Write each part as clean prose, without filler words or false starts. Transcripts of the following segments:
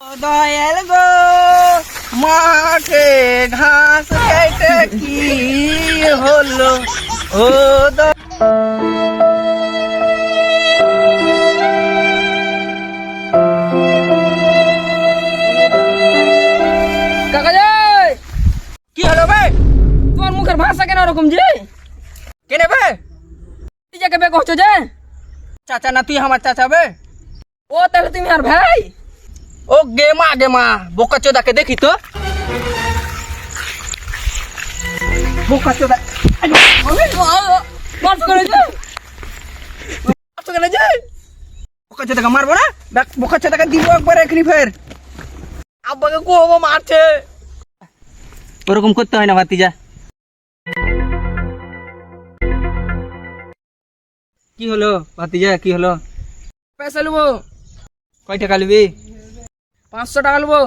দয়াল গো মাঠে ঘাস কেটে কি হলো ও কাকা যাই কি হলো বে? তোমার মুখের ভাষা কেন ওরকম যে কেনে বে? তুই যাকে বে কষ্ট যে চাচা না তুই আমার চাচা বে? ও তাহলে তুমি আর ভাই ও গেমা বোকা চোদাকে দেখি তো বোকা চোদা বোকা চোদাকে মারবো না দেখ বোকা চোদাকে দিব একবার এখনি ফের আব্বাকে কোবো মারছে ওরকম করতে হয় না ভাতিজা কি হলো ভাতিজা কি হলো পয়সা নেবো কয় টাকা নিবি 500 টাকা নেবো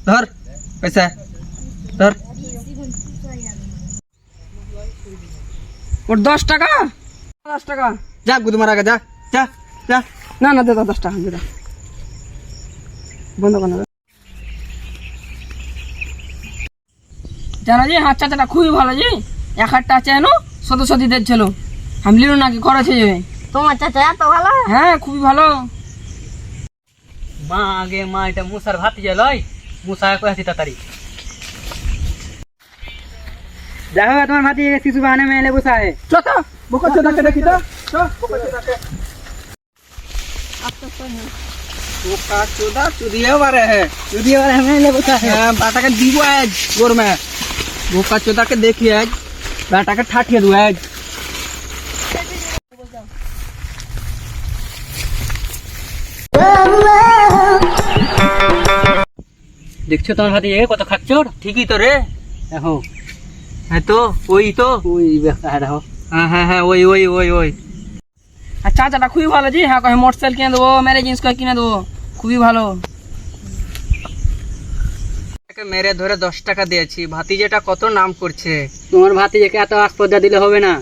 ধর পয়সা ধর ওর 10 টাকা 10 টাকা যা গুদ মারা যা যা যা না না দে 10 টাকা দে বন্ধ করো জানো জি হাত চাচাটা খুবই ভালো জি 1 টাকা চাইনো সদস্যদের দিচ্ছিল আমি লিলো নাকি খরচ হয়ে যাবে তোমার চাচা এত ভালো? হ্যাঁ খুবই ভালো মা আগে মা এটা মুসার ভাতিজা লয় মুসা কই আছি তাড়াতাড়ি দেখো তোমার ভাতিজা শিশু বাহানে মেলে বসায় চল বোকা চোদাকে দেখি তো বোকা চোদা চুদিয়ে मारे है मेले बसा है बेटा के दीबो आज गोर में বোকা চোদাকে দেখি আজ বেটাকে ঠাঠিয়ে দেবো আজ দেখছো তোমার ভাতিজা কত খাচ্চর ঠিকই তো রে দেখো হ্যাঁ তো ওই বেকার হ্যাঁ ওই আর চাচাটা খুবই ভালো জি হ্যাঁ কহে মোটরসাইকেল কিনে দেবো ম্যারেজ জিনিস কিনে দেবো খুবই ভালো মেরে ধরে 10 টাকা দিয়েছি ভাতিজাটা কত নাম করছে তোমার ভাতিজাকে এত আসপদা দিলে হবে না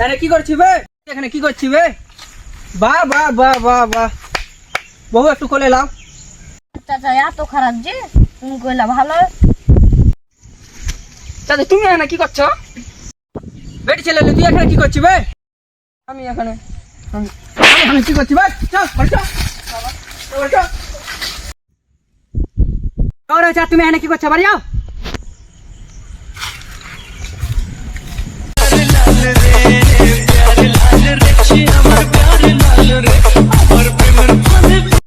আরে কি করছিস বে এখানে কি করছিস বে বাহ বহু একটু কোলে লাও চাচা এত খারাপ যে তুমি কইলা ভালো? চাচা তুমি এখানে কি করছো বেটি ছেলে তুই এখানে কি করছিস বে আমি এখানে আমি কি করছি বে চল বাড়ি চল বাবা চল তুমি এখানে কি করছো বাড়ি যাও